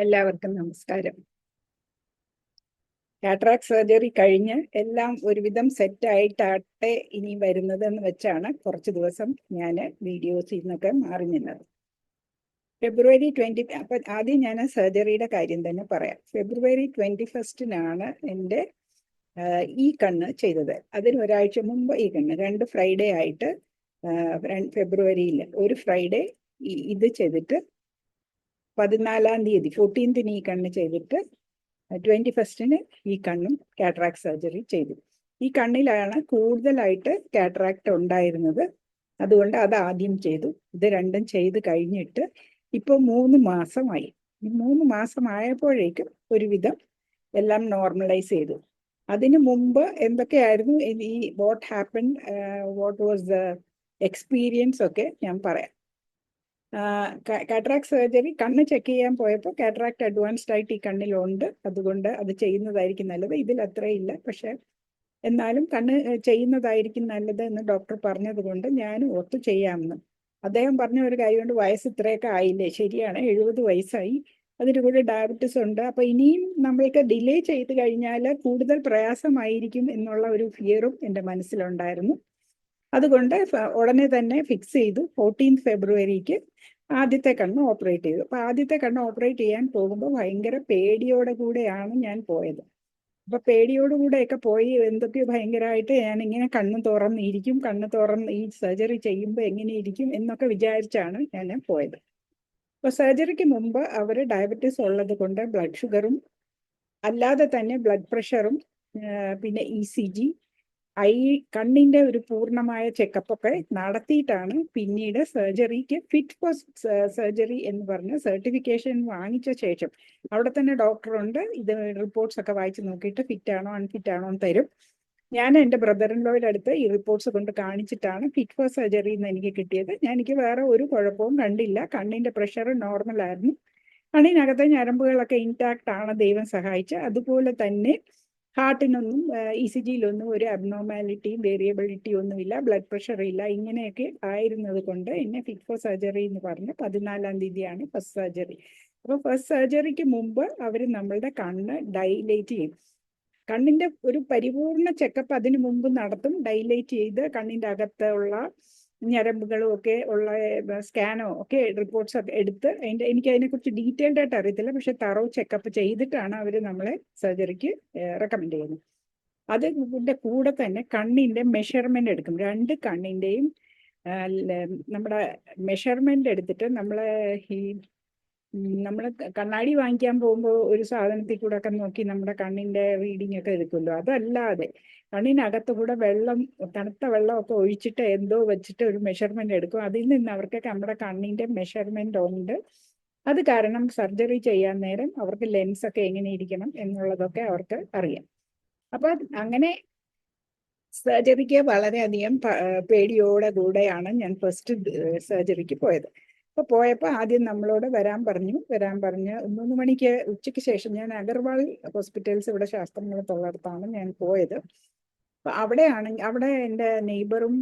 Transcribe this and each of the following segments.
എല്ലാവർക്കും നമസ്കാരം. Cataract surgery കഴിഞ്ഞ് എല്ലാം ഒരുവിധം സെറ്റായിട്ടാട്ടെ ഇനി വരുന്നതെന്ന് വെച്ചാണ് കുറച്ച് ദിവസം ഞാൻ വീഡിയോസിൽ നിന്നൊക്കെ മാറി നിന്നത്. ഫെബ്രുവരി 20, അപ്പം ആദ്യം ഞാൻ സർജറിയുടെ കാര്യം തന്നെ പറയാം. ഫെബ്രുവരി 21 എൻ്റെ ഈ കണ്ണ് ചെയ്തത്. അതിന് ഒരാഴ്ച മുമ്പ് ഈ കണ്ണ് 2 ഫ്രൈഡേ ആയിട്ട് ഫെബ്രുവരിയിൽ ഒരു ഫ്രൈഡേ ഇത് ചെയ്തിട്ട് 14-ാം തീയതി 14th ഈ കണ്ണ് ചെയ്തിട്ട് 21 ഈ കണ്ണും കാറ്ററാക്ട് സർജറി ചെയ്തു. ഈ കണ്ണിലാണ് കൂടുതലായിട്ട് കാറ്ററാക്ട് ഉണ്ടായിരുന്നത്, അതുകൊണ്ട് അത് ആദ്യം ചെയ്തു. ഇത് രണ്ടും ചെയ്ത് കഴിഞ്ഞിട്ട് ഇപ്പോൾ 3 മാസമായി. 3 മാസമായപ്പോഴേക്കും ഒരുവിധം എല്ലാം നോർമലൈസ് ചെയ്തു. അതിനു മുമ്പ് എന്തൊക്കെയായിരുന്നു ഈ what happen, what was the experience ഒക്കെ ഞാൻ പറയാം. കാറ്ററാക്ട് സർജറി കണ്ണ് ചെക്ക് ചെയ്യാൻ പോയപ്പോൾ കാറ്ററാക്ട് അഡ്വാൻസ്ഡ് ആയിട്ട് ഈ കണ്ണിലുണ്ട്, അതുകൊണ്ട് അത് ചെയ്യുന്നതായിരിക്കും നല്ലത്. ഇതിൽ അത്രയില്ല, പക്ഷെ എന്നാലും കണ്ണ് ചെയ്യുന്നതായിരിക്കും നല്ലത് എന്ന് ഡോക്ടർ പറഞ്ഞത് കൊണ്ട് ഞാൻ ഓർത്തു ചെയ്യാമെന്ന്. അദ്ദേഹം പറഞ്ഞ ഒരു കാര്യമുണ്ട്, വയസ്സ് ഇത്രയൊക്കെ ആയില്ലേ, ശരിയാണ്, 70 വയസ്സായി, അതിൻ്റെ കൂടെ ഡയബറ്റിസ് ഉണ്ട്, അപ്പൊ ഇനിയും നമ്മൾക്ക് ഡിലേ ചെയ്ത് കഴിഞ്ഞാൽ കൂടുതൽ പ്രയാസമായിരിക്കും എന്നുള്ള ഒരു ഫിയറും എൻ്റെ മനസ്സിലുണ്ടായിരുന്നു. അതുകൊണ്ട് ഉടനെ തന്നെ ഫിക്സ് ചെയ്തു 14th ഫെബ്രുവരിക്ക് ആദ്യത്തെ കണ്ണ് ഓപ്പറേറ്റ് ചെയ്തു. അപ്പൊ ആദ്യത്തെ കണ്ണ് ഓപ്പറേറ്റ് ചെയ്യാൻ പോകുമ്പോൾ ഭയങ്കര പേടിയോടെ കൂടെയാണ് ഞാൻ പോയത്. അപ്പൊ പേടിയോടുകൂടെയൊക്കെ പോയി എന്തൊക്കെയോ ഭയങ്കരമായിട്ട് ഞാൻ ഇങ്ങനെ കണ്ണ് തുറന്ന് ഈ സർജറി ചെയ്യുമ്പോൾ എങ്ങനെ ഇരിക്കും എന്നൊക്കെ വിചാരിച്ചാണ് ഞാൻ പോയത്. അപ്പൊ സർജറിക്ക് മുമ്പ് അവർ ഡയബറ്റീസ് ഉള്ളത് കൊണ്ട് ബ്ലഡ് ഷുഗറും അല്ലാതെ തന്നെ ബ്ലഡ് പ്രഷറും പിന്നെ ECG കണ്ണിന്റെ ഒരു പൂർണ്ണമായ ചെക്കപ്പ് ഒക്കെ നടത്തിയിട്ടാണ് പിന്നീട് സർജറിക്ക് ഫിറ്റ് ഫോർ സർജറി എന്ന് പറഞ്ഞ് സർട്ടിഫിക്കേഷൻ വാങ്ങിച്ച ശേഷം, അവിടെ തന്നെ ഡോക്ടറുണ്ട്, ഇത് റിപ്പോർട്ട്സ് ഒക്കെ വായിച്ച് നോക്കിയിട്ട് ഫിറ്റ് ആണോ അൺഫിറ്റ് ആണോ എന്ന് തരും. ഞാൻ എൻ്റെ ബ്രദറിൻലോയുടെ അടുത്ത് ഈ റിപ്പോർട്ട്സ് കൊണ്ട് കാണിച്ചിട്ടാണ് ഫിറ്റ് ഫോർ സർജറി എന്ന് എനിക്ക് കിട്ടിയത്. എനിക്ക് വേറെ ഒരു കുഴപ്പവും കണ്ടില്ല, കണ്ണിന്റെ പ്രഷർ നോർമൽ ആയിരുന്നു, കണ്ണിനകത്തെ ഞരമ്പുകളൊക്കെ ഇൻടാക്ട് ആണ്, ദൈവം സഹായിച്ച്. അതുപോലെ തന്നെ ഹാർട്ടിനൊന്നും ECGയിലൊന്നും ഒരു അബ്നോർമാലിറ്റിയും വേരിയബിലിറ്റിയും ഒന്നുമില്ല, ബ്ലഡ് പ്രഷർ ഇല്ല. ഇങ്ങനെയൊക്കെ ആയിരുന്നത് കൊണ്ട് എന്നെ ഫിറ്റ് ഫോർ സർജറി എന്ന് പറഞ്ഞ് 14-ാം തീയതിയാണ് ഫസ്റ്റ് സർജറി. അപ്പോൾ ഫസ്റ്റ് സർജറിക്ക് മുമ്പ് അവർ നമ്മളുടെ കണ്ണ് ഡൈലേറ്റ് ചെയ്യും. കണ്ണിന്റെ ഒരു പരിപൂർണ ചെക്കപ്പ് അതിനു മുമ്പ് നടത്തും, ഡൈലേറ്റ് ചെയ്ത് കണ്ണിന്റെ അകത്തുള്ള ഞരമ്പുകളും ഒക്കെ ഉള്ള സ്കാനോ ഒക്കെ റിപ്പോർട്ട്സ് ഒക്കെ എടുത്ത് എനിക്ക് അതിനെക്കുറിച്ച് ഡീറ്റെയിൽഡ് ആയിട്ട് അറിയത്തില്ല, പക്ഷെ തറോ ചെക്കപ്പ് ചെയ്തിട്ടാണ് അവർ നമ്മളെ സർജറിക്ക് റെക്കമെൻഡ് ചെയ്യുന്നത്. അതിന്റെ കൂടെ തന്നെ കണ്ണിന്റെ മെഷർമെന്റ് എടുക്കും. 2 കണ്ണിന്റെയും നമ്മുടെ മെഷർമെന്റ് എടുത്തിട്ട് നമ്മൾ കണ്ണാടി വാങ്ങിക്കാൻ പോകുമ്പോൾ ഒരു സാധനത്തിൽ കൂടെ ഒക്കെ നോക്കി നമ്മുടെ കണ്ണിന്റെ റീഡിംഗ് ഒക്കെ എടുക്കുമല്ലോ, അതല്ലാതെ കണ്ണിനകത്ത് കൂടെ തണുത്ത വെള്ളമൊക്കെ ഒഴിച്ചിട്ട് എന്തോ വെച്ചിട്ട് ഒരു മെഷർമെന്റ് എടുക്കും. അതിൽ നിന്ന് അവർക്ക് നമ്മുടെ കണ്ണിന്റെ മെഷർമെന്റ് ഉണ്ട്. അത് കാരണം സർജറി ചെയ്യാൻ നേരം അവർക്ക് ലെൻസ് ഒക്കെ എങ്ങനെ ഇരിക്കണം എന്നുള്ളതൊക്കെ അവർക്ക് അറിയാം. അപ്പൊ അങ്ങനെ സർജറിക്ക് വളരെയധികം പേടിയോടെ കൂടെയാണ് ഞാൻ ഫസ്റ്റ് സർജറിക്ക് പോയത്. അപ്പൊ പോയപ്പോൾ ആദ്യം നമ്മളോട് വരാൻ പറഞ്ഞ് 3 മണിക്ക് ഉച്ചയ്ക്ക് ശേഷം ഞാൻ അഗർവാൾ ഹോസ്പിറ്റൽസ് ഇവിടെ ശാസ്ത്രങ്ങളത്തുള്ളിടത്താണ് ഞാൻ പോയത്. അപ്പൊ അവിടെ എൻ്റെ നെയ്ബറും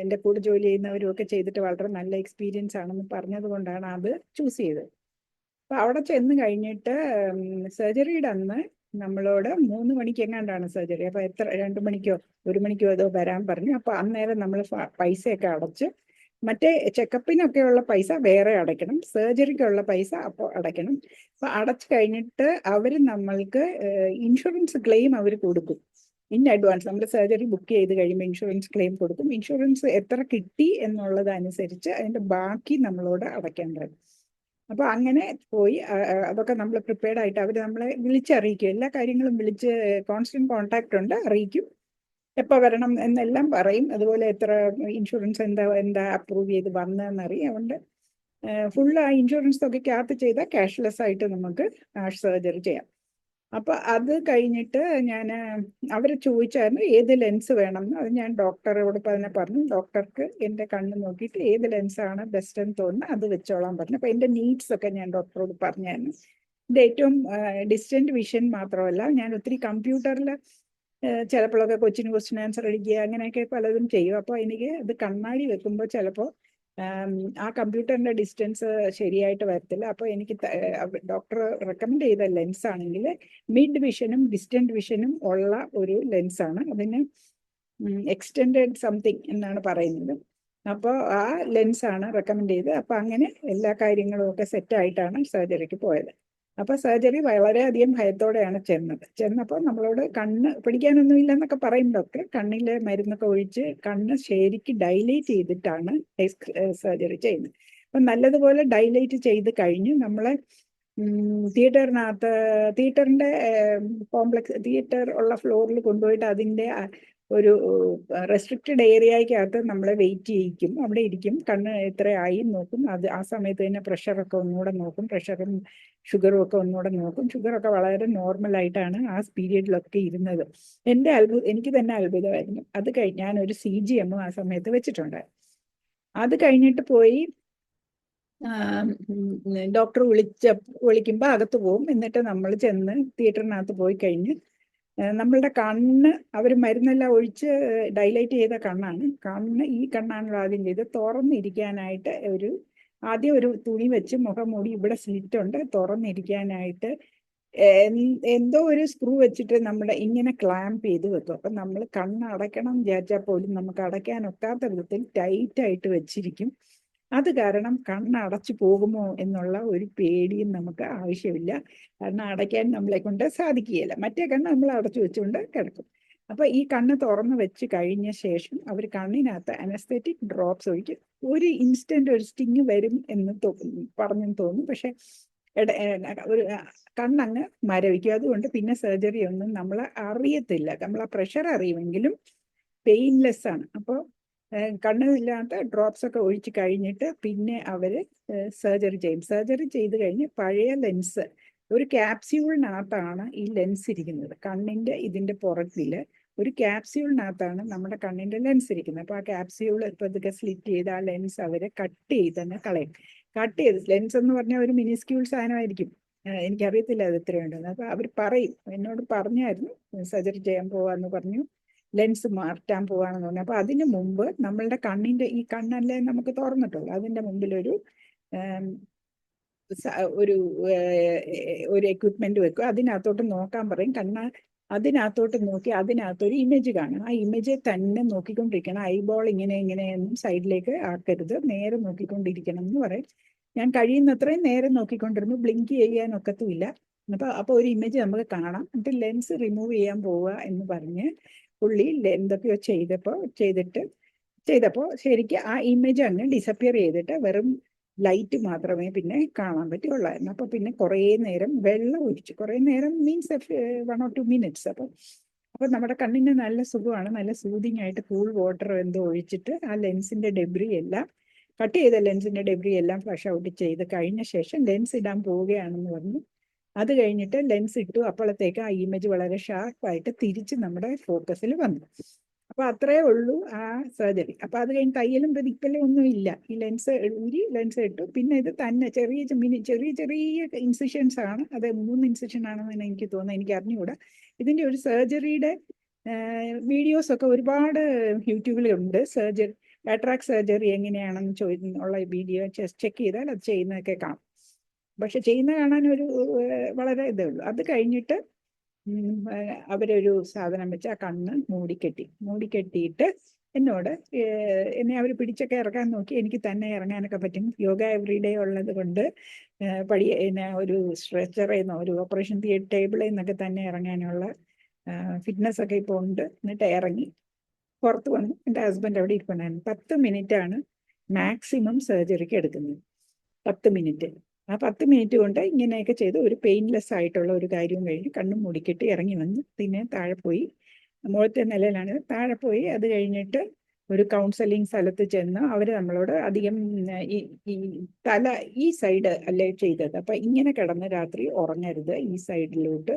എൻ്റെ കൂടെ ജോലി ചെയ്യുന്നവരും ഒക്കെ ചെയ്തിട്ട് വളരെ നല്ല എക്സ്പീരിയൻസ് ആണെന്ന് പറഞ്ഞത് കൊണ്ടാണ് അത് ചൂസ് ചെയ്തത്. അപ്പൊ അവിടെ ചെന്ന് കഴിഞ്ഞിട്ട് സർജറിയുടെ അന്ന് നമ്മളോട് 3 മണിക്ക് എങ്ങാണ്ടാണ് സർജറി, അപ്പൊ 2 മണിക്കോ 1 മണിക്കോ ഏതോ വരാൻ പറഞ്ഞു. അപ്പൊ അന്നേരം നമ്മൾ പൈസയൊക്കെ അടച്ച്, മറ്റേ ചെക്കപ്പിനൊക്കെയുള്ള പൈസ വേറെ അടയ്ക്കണം, സർജറിക്കുള്ള പൈസ അപ്പോൾ അടയ്ക്കണം. അപ്പൊ അടച്ചു കഴിഞ്ഞിട്ട് അവർ നമ്മൾക്ക് ഇൻഷുറൻസ് ക്ലെയിം അവർ കൊടുക്കും ഇൻ അഡ്വാൻസ്. നമ്മൾ സർജറി ബുക്ക് ചെയ്ത് കഴിയുമ്പോൾ ഇൻഷുറൻസ് ക്ലെയിം കൊടുക്കും. ഇൻഷുറൻസ് എത്ര കിട്ടി എന്നുള്ളതനുസരിച്ച് അതിന്റെ ബാക്കി നമ്മളോട് അടയ്ക്കാൻ പറയും. അപ്പൊ അങ്ങനെ പോയി അതൊക്കെ നമ്മൾ പ്രിപ്പയർഡ് ആയിട്ട് അവർ നമ്മളെ വിളിച്ചറിയിക്കും, എല്ലാ കാര്യങ്ങളും വിളിച്ച് കോൺസ്റ്റന്റ് കോൺടാക്ട് ഉണ്ട്, അറിയിക്കും, എപ്പോൾ വരണം എന്നെല്ലാം പറയും. അതുപോലെ എത്ര ഇൻഷുറൻസ് എന്താ അപ്രൂവ് ചെയ്ത് വന്നതെന്നറിയും. അതുകൊണ്ട് ഫുള്ള് ആ ഇൻഷുറൻസ് തുകയ്ക്കകത്ത് ചെയ്താൽ ക്യാഷ്ലെസ് ആയിട്ട് നമുക്ക് സർജറി ചെയ്യാം. അപ്പൊ അത് കഴിഞ്ഞിട്ട് അവർ ചോദിച്ചായിരുന്നു ഏത് ലെൻസ് വേണമെന്ന്. അത് ഞാൻ ഡോക്ടറോട് തന്നെ പറഞ്ഞു. ഡോക്ടർക്ക് എൻ്റെ കണ്ണ് നോക്കിയിട്ട് ഏത് ലെൻസാണ് ബെസ്റ്റ് എന്ന് തോന്നുന്നത് അത് വെച്ചോളാൻ പറഞ്ഞു. അപ്പൊ എൻ്റെ നീഡ്സ് ഒക്കെ ഞാൻ ഡോക്ടറോട് പറഞ്ഞായിരുന്നു. എൻ്റെ ഏറ്റവും ഡിസ്റ്റന്റ് വിഷൻ മാത്രമല്ല, ഞാൻ ഒത്തിരി കമ്പ്യൂട്ടറിൽ ചിലപ്പോഴൊക്കെ ക്വസ്റ്റ്യൻ ആൻസർ അടിക്കുക അങ്ങനെയൊക്കെ പലതും ചെയ്യും. അപ്പോൾ എനിക്ക് അത് കണ്ണാടി വെക്കുമ്പോൾ ചിലപ്പോൾ ആ കമ്പ്യൂട്ടറിന്റെ ഡിസ്റ്റൻസ് ശരിയായിട്ട് വരത്തില്ല. അപ്പോൾ എനിക്ക് ഡോക്ടർ റെക്കമെൻഡ് ചെയ്ത ലെൻസ് ആണെങ്കിൽ മിഡ് വിഷനും ഡിസ്റ്റന്റ് വിഷനും ഉള്ള ഒരു ലെൻസാണ്. അതിന് എക്സ്റ്റെൻഡഡ് സംതിങ് എന്നാണ് പറയുന്നത്. അപ്പോൾ ആ ലെൻസാണ് റെക്കമെൻഡ് ചെയ്തത്. അപ്പോൾ അങ്ങനെ എല്ലാ കാര്യങ്ങളും ഒക്കെ സെറ്റായിട്ടാണ് സർജറിക്ക് പോയത്. അപ്പോൾ സർജറി വളരെയധികം ഭയത്തോടെയാണ് ചെന്നപ്പോൾ നമ്മളോട് കണ്ണ് പിടിക്കാനൊന്നും ഇല്ലെന്നൊക്കെ പറയും ഡോക്ടർ. കണ്ണിലെ മരുന്നൊക്കെ ഒഴിച്ച് കണ്ണ് ശരിക്ക് ഡൈലേറ്റ് ചെയ്തിട്ടാണ് സർജറി ചെയ്യുന്നത്. അപ്പം നല്ലതുപോലെ ഡൈലേറ്റ് ചെയ്ത് കഴിഞ്ഞ് നമ്മളെ തിയേറ്ററിന്റെ തിയേറ്റർ ഉള്ള ഫ്ലോറിൽ കൊണ്ടുപോയിട്ട് അതിൻ്റെ ഒരു റെസ്ട്രിക്റ്റഡ് ഏരിയയ്ക്കകത്ത് നമ്മളെ വെയിറ്റ് ചെയ്യിക്കും. അവിടെ ഇരിക്കും, കണ്ണ് എത്രയായി നോക്കും. അത് ആ സമയത്ത് തന്നെ പ്രഷറൊക്കെ ഒന്നുകൂടെ നോക്കും. പ്രഷറും ഷുഗറും ഒക്കെ ഒന്നുകൂടെ നോക്കും. ഷുഗറൊക്കെ വളരെ നോർമലായിട്ടാണ് ആ പീരിയഡിലൊക്കെ ഇരുന്നത്. എനിക്ക് തന്നെ അത്ഭുതമായിരുന്നു. അത് കഴിഞ്ഞ് ഞാനൊരു CGM ആ സമയത്ത് വെച്ചിട്ടുണ്ട്. അത് കഴിഞ്ഞിട്ട് പോയി ഡോക്ടർ വിളിക്കുമ്പോൾ അകത്ത് പോകും. എന്നിട്ട് നമ്മൾ ചെന്ന് തിയേറ്ററിനകത്ത് പോയി കഴിഞ്ഞ് നമ്മളുടെ കണ്ണ് അവർ മരുന്നെല്ലാം ഒഴിച്ച് ഡൈലൈറ്റ് ചെയ്ത കണ്ണ് ഈ കണ്ണാണല്ലോ ആദ്യം ചെയ്ത് തുറന്നിരിക്കാനായിട്ട് ആദ്യം ഒരു തുണി വെച്ച് മുഖം മൂടി, ഇവിടെ സ്ലിറ്റ് ഉണ്ട്, തുറന്നിരിക്കാനായിട്ട് എന്തോ ഒരു സ്ക്രൂ വെച്ചിട്ട് നമ്മുടെ ഇങ്ങനെ ക്ലാമ്പ് ചെയ്ത് വെക്കും. അപ്പം നമ്മൾ കണ്ണ് അടയ്ക്കണം വിചാരിച്ചാൽ പോലും നമുക്ക് അടയ്ക്കാൻ ഒക്കാത്ത വിധത്തിൽ ടൈറ്റായിട്ട് വെച്ചിരിക്കും. അത് കാരണം കണ്ണ് അടച്ചു പോകുമോ എന്നുള്ള ഒരു പേടിയും നമുക്ക് ആവശ്യമില്ല. കാരണം അടയ്ക്കാൻ നമ്മളെ കൊണ്ട് സാധിക്കുകയില്ല. മറ്റേ കണ്ണ് നമ്മൾ അടച്ചു വെച്ചുകൊണ്ട് കിടക്കും. അപ്പൊ ഈ കണ്ണ് തുറന്ന് വെച്ച് കഴിഞ്ഞ ശേഷം അവർ കണ്ണിനകത്ത് അനസ്തെറ്റിക് ഡ്രോപ്സ് ഒഴിക്കും. ഒരു ഇൻസ്റ്റന്റ് ഒരു സ്റ്റിങ് വരും എന്ന് പറഞ്ഞെന്ന് തോന്നുന്നു. പക്ഷെ ഒരു കണ്ണങ്ങ് മരവിക്കും. അതുകൊണ്ട് പിന്നെ സർജറി ഒന്നും നമ്മൾ അറിയത്തില്ല. നമ്മൾ ആ പ്രഷർ അറിയുമെങ്കിലും പെയിൻലെസ് ആണ്. അപ്പോൾ കണ്ണില്ലാത്ത ഡ്രോപ്സ് ഒക്കെ ഒഴിച്ച് കഴിഞ്ഞിട്ട് പിന്നെ അവര് സർജറി ചെയ്യും. സർജറി ചെയ്ത് കഴിഞ്ഞ് പഴയ ലെൻസ്, ഒരു ക്യാപ്സ്യൂളിനകത്താണ് ഈ ലെൻസ് ഇരിക്കുന്നത്. കണ്ണിന്റെ ഇതിന്റെ പുറത്തില് ഒരു ക്യാപ്സ്യൂളിനകത്താണ് നമ്മുടെ കണ്ണിന്റെ ലെൻസ് ഇരിക്കുന്നത്. അപ്പൊ ആ ക്യാപ്സ്യൂൾ ഇപ്പൊ ഇതൊക്കെ സ്ലിറ്റ് ചെയ്ത് ആ ലെൻസ് അവര് കട്ട് ചെയ്ത് തന്നെ കളയും. കട്ട് ചെയ്ത് ലെൻസ് എന്ന് പറഞ്ഞാൽ ഒരു മിനിസ്ക്യൂൾ സാധനമായിരിക്കും. എനിക്കറിയത്തില്ല അത് എത്രയുണ്ടെന്ന്. അപ്പൊ അവർ പറയും, എന്നോട് പറഞ്ഞായിരുന്നു സർജറി ചെയ്യാൻ പോവാന്ന് പറഞ്ഞു, ലെൻസ് മാറ്റാൻ പോവാണെന്ന് പറഞ്ഞു. അപ്പൊ അതിന് മുമ്പ് നമ്മളുടെ കണ്ണിന്റെ ഈ കണ്ണല്ലേ നമുക്ക് തുറന്നിട്ടുള്ളൂ, അതിന്റെ മുമ്പിൽ ഒരു എക്വിപ്മെന്റ് വെക്കും. അതിനകത്തോട്ട് നോക്കാൻ പറയും. അതിനകത്തോട്ട് നോക്കി അതിനകത്തൊരു ഇമേജ് കാണും. ആ ഇമേജ് തന്നെ നോക്കിക്കൊണ്ടിരിക്കണം. ഐബോൾ ഇങ്ങനെയൊന്നും സൈഡിലേക്ക് ആക്കരുത്, നേരെ നോക്കിക്കൊണ്ടിരിക്കണം എന്ന് പറയും. ഞാൻ കഴിയുന്നത്രയും നേരെ നോക്കിക്കൊണ്ടിരുന്നു. ബ്ലിങ്ക് ചെയ്യാൻ ഒക്കത്തുമില്ല. അപ്പൊ ഒരു ഇമേജ് നമുക്ക് കാണാം. എന്നിട്ട് ലെൻസ് റിമൂവ് ചെയ്യാൻ പോവുക എന്ന് പറഞ്ഞ് പുള്ളി എന്തൊക്കെയോ ചെയ്തപ്പോൾ ശരിക്കും ആ ഇമേജ് അങ്ങ് ഡിസപ്പിയർ ചെയ്തിട്ട് വെറും ലൈറ്റ് മാത്രമേ പിന്നെ കാണാൻ പറ്റുള്ളായിരുന്നു. അപ്പൊ പിന്നെ കുറേ നേരം വെള്ളം ഒഴിച്ചു. കുറേ നേരം മീൻസ് 1 or 2 minutes. അപ്പൊ നമ്മുടെ കണ്ണിന് നല്ല സുഖമാണ്. നല്ല സൂതിങ് ആയിട്ട് കൂൾ വാട്ടർ എന്തോ ഒഴിച്ചിട്ട് ആ ലെൻസിന്റെ ഡെബ്രി എല്ലാം, കട്ട് ചെയ്ത ലെൻസിന്റെ ഡെബ്രി എല്ലാം ഫ്ലഷ് ഔട്ട് ചെയ്ത് കഴിഞ്ഞ ശേഷം ലെൻസ് ഇടാൻ പോവുകയാണെന്ന് പറഞ്ഞു. അത് കഴിഞ്ഞിട്ട് ലെൻസ് ഇട്ടു. അപ്പോഴത്തേക്ക് ആ ഇമേജ് വളരെ ഷാർപ്പായിട്ട് തിരിച്ച് നമ്മുടെ ഫോക്കസിൽ വന്നു. അപ്പൊ അത്രേ ഉള്ളൂ ആ സർജറി. അപ്പൊ അത് കഴിഞ്ഞ് തയ്യലും പിടിക്കലും ഒന്നും ഇല്ല. ഈ ലെൻസ് ഇട്ടു. പിന്നെ ഇത് തന്നെ ചെറിയ ഇൻസിഷൻസ് ആണ്. അത് 3 ഇൻസിഷൻ ആണെന്ന് എനിക്ക് തോന്നുന്നത്, എനിക്ക് അറിഞ്ഞുകൂടാ. ഇതിന്റെ ഒരു സർജറിയുടെ വീഡിയോസ് ഒക്കെ ഒരുപാട് യൂട്യൂബിലുണ്ട്. കാറ്ററാക്ട് സർജറി എങ്ങനെയാണെന്ന് ഉള്ള വീഡിയോ ചെക്ക് ചെയ്താൽ അത് ചെയ്യുന്നതൊക്കെ കാണാം. പക്ഷെ ചെയ്യുന്ന കാണാൻ വളരെ ഇതേ ഉള്ളൂ. അത് കഴിഞ്ഞിട്ട് അവരൊരു സാധനം വെച്ച് ആ കണ്ണ് മൂടിക്കെട്ടിയിട്ട് എന്നെ അവർ പിടിച്ചൊക്കെ ഇറക്കാൻ നോക്കി. എനിക്ക് തന്നെ ഇറങ്ങാനൊക്കെ പറ്റും. യോഗ എവറിഡേ ഉള്ളത് കൊണ്ട് ഒരു സ്ട്രെച്ചറിൽ നിന്ന്, ഒരു ഓപ്പറേഷൻ ടേബിളിൽ നിന്നൊക്കെ തന്നെ ഇറങ്ങാനുള്ള ഫിറ്റ്നസ് ഒക്കെ ഇപ്പോൾ ഉണ്ട്. എന്നിട്ട് ഇറങ്ങി പുറത്ത് വന്നു. എൻ്റെ ഹസ്ബൻഡ് അവിടെ ഇരിപ്പുണ്ടായിരുന്നു. 10 മിനിറ്റാണ് മാക്സിമം സർജറിക്ക് എടുക്കുന്നത്. 10 മിനിറ്റ്. ആ 10 മിനിറ്റ് കൊണ്ട് ഇങ്ങനെയൊക്കെ ചെയ്ത് ഒരു പെയിൻലെസ് ആയിട്ടുള്ള ഒരു കാര്യവും കഴിഞ്ഞ് കണ്ണും മൂടിക്കെട്ടി ഇറങ്ങി വന്ന് പിന്നെ താഴെ പോയി, മുകളിലത്തെ നിലയിലാണ്, താഴെ പോയി. അത് കഴിഞ്ഞിട്ട് ഒരു കൗൺസിലിംഗ് സ്ഥലത്ത് ചെന്ന് അവർ നമ്മളോട് അധികം ഈ സൈഡ് അല്ലേ ചെയ്തത്, അപ്പൊ ഇങ്ങനെ കിടന്ന് രാത്രി ഉറങ്ങരുത്, ഈ സൈഡിലോട്ട്.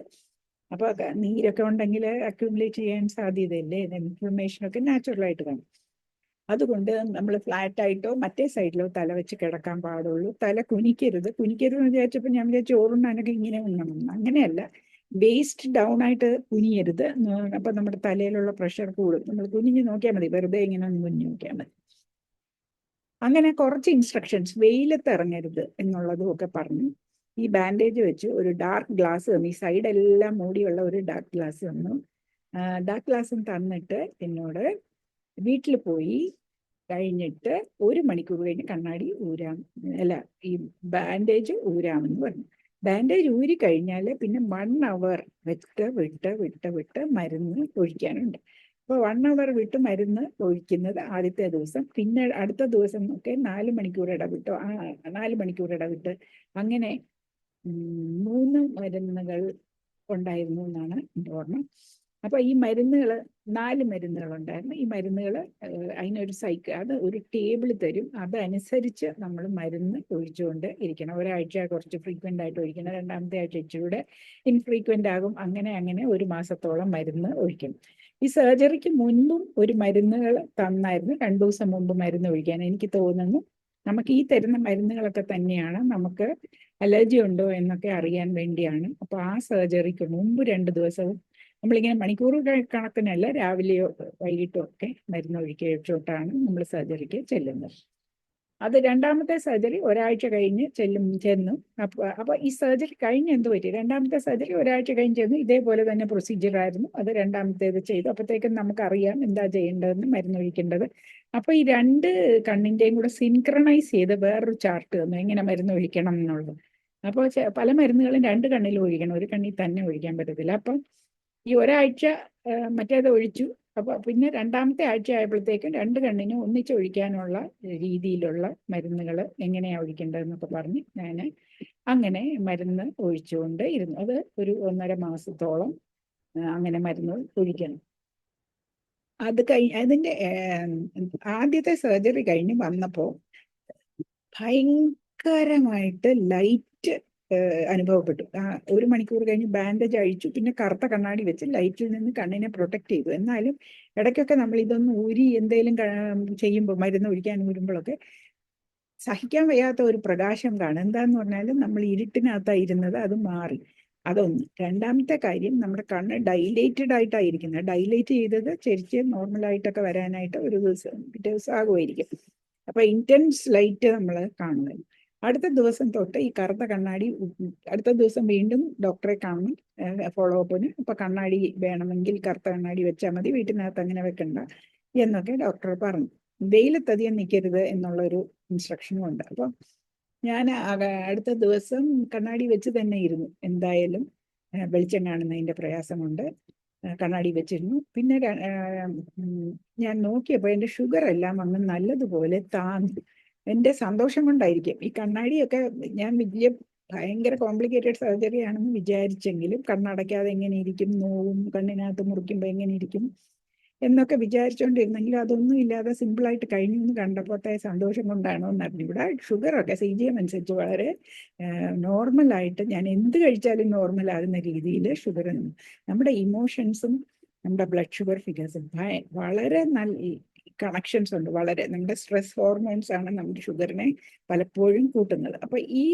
അപ്പൊ നീരൊക്കെ ഉണ്ടെങ്കിൽ അക്യുമുലേറ്റ് ചെയ്യാൻ സാധ്യതയില്ലേ, ഇൻഫ്ലമേഷനൊക്കെ നാച്ചുറലായിട്ട് കാണും. അതുകൊണ്ട് നമ്മൾ ഫ്ലാറ്റ് ആയിട്ടോ മറ്റേ സൈഡിലോ തല വെച്ച് കിടക്കാൻ പാടുള്ളൂ. തല കുനിക്കരുത് എന്ന് വിചാരിച്ചപ്പോൾ ഞാൻ വിചാരിച്ചു ചോറുണ്ണാനൊക്കെ ഇങ്ങനെ ഉണ്ണണം. അങ്ങനെയല്ല, വേസ്റ്റ് ഡൗൺ ആയിട്ട് കുനിയരുത്. അപ്പൊ നമ്മുടെ തലയിലുള്ള പ്രഷർ കൂടും. നമ്മൾ കുനിഞ്ഞ് നോക്കിയാൽ മതി, വെറുതെ ഇങ്ങനെ ഒന്ന് കുനിഞ്ഞ് നോക്കിയാൽ മതി. അങ്ങനെ കുറച്ച് ഇൻസ്ട്രക്ഷൻസ്, വെയിലത്ത് ഇറങ്ങരുത് എന്നുള്ളതും ഒക്കെ പറഞ്ഞു. ഈ ബാൻഡേജ് വെച്ച് ഒരു ഡാർക്ക് ഗ്ലാസ് തന്നു, ഈ സൈഡെല്ലാം മൂടിയുള്ള ഒരു ഡാർക്ക് ഗ്ലാസ് തന്നു. ഡാർക്ക് ഗ്ലാസും തന്നിട്ട് എന്നോട് വീട്ടിൽ പോയി കഴിഞ്ഞിട്ട് 1 മണിക്കൂർ കഴിഞ്ഞ് കണ്ണാടി ഊരാം, അല്ല ഈ ബാൻഡേജ് ഊരാമെന്ന് പറഞ്ഞു. ബാൻഡേജ് ഊരി കഴിഞ്ഞാൽ പിന്നെ 1 അവർ വിട്ട് വിട്ട് വിട്ട് വിട്ട് മരുന്ന് ഒഴിക്കാനുണ്ട്. അപ്പോൾ 1 അവർ വിട്ട് മരുന്ന് ഒഴിക്കുന്നത് ആദ്യത്തെ ദിവസം, പിന്നെ അടുത്ത ദിവസം ഒക്കെ 4 മണിക്കൂർ ഇടവിട്ടോ 4 മണിക്കൂർ ഇടവിട്ട് അങ്ങനെ 3 മരുന്നുകൾ ഉണ്ടായിരുന്നു എന്നാണ് എൻ്റെ ഓർമ്മ. അപ്പൊ ഈ മരുന്നുകൾ 4 മരുന്നുകൾ ഉണ്ടായിരുന്നു. ഈ മരുന്നുകൾ അതിനൊരു അത് ഒരു ടേബിൾ തരും, അതനുസരിച്ച് നമ്മൾ മരുന്ന് ഒഴിച്ചുകൊണ്ട് ഇരിക്കണം. ഒരാഴ്ച കുറച്ച് ഫ്രീക്വൻ്റ് ആയിട്ട് ഒഴിക്കണം, രണ്ടാമത്തെ ആഴ്ച ഇച്ചിരൂടെ ഇൻഫ്രീക്വൻ്റ് ആകും, അങ്ങനെ അങ്ങനെ 1 മാസത്തോളം മരുന്ന് ഒഴിക്കും. ഈ സർജറിക്ക് മുൻപും ഒരു മരുന്നുകൾ തന്നായിരുന്നു, 2 ദിവസം മുമ്പ് മരുന്ന് ഒഴിക്കാൻ. എനിക്ക് തോന്നുന്നു നമുക്ക് ഈ തരുന്ന മരുന്നുകളൊക്കെ തന്നെയാണ് നമുക്ക് അലർജി ഉണ്ടോ എന്നൊക്കെ അറിയാൻ വേണ്ടിയാണ്. അപ്പൊ ആ സർജറിക്ക് മുമ്പ് 2 ദിവസവും നമ്മളിങ്ങനെ മണിക്കൂർ കണക്കിനല്ല, രാവിലെയോ വൈകിട്ടോ ഒക്കെ മരുന്ന് ഒഴിച്ചിട്ടാണ് നമ്മൾ സർജറിക്ക് ചെല്ലുന്നത്. അത് രണ്ടാമത്തെ സർജറി ഒരാഴ്ച കഴിഞ്ഞ് ചെന്നു. അപ്പോൾ ഈ സർജറി കഴിഞ്ഞ് എന്ത് പറ്റി, രണ്ടാമത്തെ സർജറി ഒരാഴ്ച കഴിഞ്ഞ് ചെന്നു, ഇതേപോലെ തന്നെ പ്രൊസീജിയർ ആയിരുന്നു. അത് രണ്ടാമത്തേത് ചെയ്തു. അപ്പോഴത്തേക്കും നമുക്കറിയാം എന്താ ചെയ്യേണ്ടതെന്ന്, മരുന്നൊഴിക്കേണ്ടത്. അപ്പോൾ ഈ 2 കണ്ണിൻ്റെയും കൂടെ സിൻക്രണൈസ് ചെയ്ത് വേറൊരു ചാർട്ട് തന്നു, എങ്ങനെ മരുന്ന് ഒഴിക്കണം എന്നുള്ളത്. അപ്പോൾ പല മരുന്നുകളും 2 കണ്ണിലും ഒഴിക്കണം, ഒരു കണ്ണിൽ തന്നെ ഒഴിക്കാൻ പറ്റത്തില്ല. അപ്പം ഈ ഒരാഴ്ച മറ്റേത് ഒഴിച്ചു. അപ്പൊ പിന്നെ രണ്ടാമത്തെ ആഴ്ച ആയപ്പോഴത്തേക്കും 2 കണ്ണിനും ഒന്നിച്ച് ഒഴിക്കാനുള്ള രീതിയിലുള്ള മരുന്നുകൾ എങ്ങനെയാണ് ഒഴിക്കേണ്ടതെന്നൊക്കെ പറഞ്ഞ് ഞാൻ അങ്ങനെ മരുന്ന് ഒഴിച്ചുകൊണ്ട് ഇരുന്നു. അത് ഒരു 1.5 മാസത്തോളം അങ്ങനെ മരുന്ന് ഒഴിക്കണം. അതിൻ്റെ ആദ്യത്തെ സർജറി കഴിഞ്ഞ് വന്നപ്പോൾ ഭയങ്കരമായിട്ട് ലൈറ്റ് അനുഭവപ്പെട്ടു. 1 മണിക്കൂർ കഴിഞ്ഞ് ബാൻഡേജ് അഴിച്ചു, പിന്നെ കറുത്ത കണ്ണാടി വെച്ച് ലൈറ്റിൽ നിന്ന് കണ്ണിനെ പ്രൊട്ടക്ട് ചെയ്തു. എന്നാലും ഇടയ്ക്കൊക്കെ നമ്മൾ ഇതൊന്ന് ഊരി എന്തെങ്കിലും ചെയ്യുമ്പോൾ, മരുന്ന് ഒഴിക്കാൻ ഊരുമ്പോഴൊക്കെ സഹിക്കാൻ വയ്യാത്ത ഒരു പ്രകാശം കാണും. എന്താന്ന് പറഞ്ഞാൽ നമ്മൾ ഇരുട്ടിനകത്താണ് ഇരുന്നത്, അത് മാറി. അതൊന്ന്. രണ്ടാമത്തെ കാര്യം, നമ്മുടെ കണ്ണ് ഡൈലേറ്റഡ് ആയിട്ടായിരിക്കുന്നത്. ഡൈലേറ്റ് ചെയ്തത് ചെരിച്ച് നോർമലായിട്ടൊക്കെ വരാനായിട്ട് ഒരു ദിവസം പിറ്റേ ദിവസം ആകുമായിരിക്കും. അപ്പൊ ഇന്റൻസ് ലൈറ്റ് നമ്മൾ കാണുന്നത്. അടുത്ത ദിവസം തൊട്ട് ഈ കറുത്ത കണ്ണാടി, അടുത്ത ദിവസം വീണ്ടും ഡോക്ടറെ കാണും ഫോളോ അപ്പിന്. അപ്പൊ കണ്ണാടി വേണമെങ്കിൽ കറുത്ത കണ്ണാടി വെച്ചാൽ മതി, വീട്ടിനകത്ത് അങ്ങനെ വെക്കണ്ട എന്നൊക്കെ ഡോക്ടർ പറഞ്ഞു. വെയിലത്തധികം നിൽക്കരുത് എന്നുള്ളൊരു ഇൻസ്ട്രക്ഷനും ഉണ്ട്. അപ്പൊ ഞാൻ അടുത്ത ദിവസം കണ്ണാടി വെച്ച് തന്നെ ഇരുന്നു. എന്തായാലും വെളിച്ചം കാണുന്നതിന്റെ പ്രയാസം കൊണ്ട് കണ്ണാടി വെച്ചിരുന്നു. പിന്നെ ഞാൻ നോക്കിയപ്പോൾ എൻ്റെ ഷുഗർ എല്ലാം അങ്ങ് നല്ലതുപോലെ താന്നു. എൻ്റെ സന്തോഷം കൊണ്ടായിരിക്കും. ഈ കണ്ണാടിയൊക്കെ ഞാൻ ഭയങ്കര കോംപ്ലിക്കേറ്റഡ് സർജറി ആണെന്ന് വിചാരിച്ചെങ്കിലും, കണ്ണടയ്ക്കാതെ എങ്ങനെ ഇരിക്കും, നോവും, കണ്ണിനകത്ത് മുറിക്കുമ്പോൾ എങ്ങനെ ഇരിക്കും എന്നൊക്കെ വിചാരിച്ചുകൊണ്ടിരുന്നെങ്കിലും അതൊന്നും ഇല്ലാതെ സിമ്പിളായിട്ട് കഴിഞ്ഞു എന്ന് കണ്ടപ്പോഴത്തെ സന്തോഷം കൊണ്ടാണോ എന്നറിഞ്ഞു. ഇവിടെ ഷുഗറൊക്കെ CGM അനുസരിച്ച് വളരെ നോർമലായിട്ട്, ഞാൻ എന്ത് കഴിച്ചാലും നോർമലാകുന്ന രീതിയിൽ ഷുഗർ നിന്നു. നമ്മുടെ ഇമോഷൻസും നമ്മുടെ ബ്ലഡ് ഷുഗർ ഫിഗേഴ്സും വളരെ നല്ല കണക്ഷൻസ് ഉണ്ട്. വളരെ നമ്മുടെ സ്ട്രെസ് ഹോർമോൺസ് ആണ് നമ്മുടെ ഷുഗറിനെ പലപ്പോഴും കൂട്ടുന്നത്. അപ്പൊ ഈ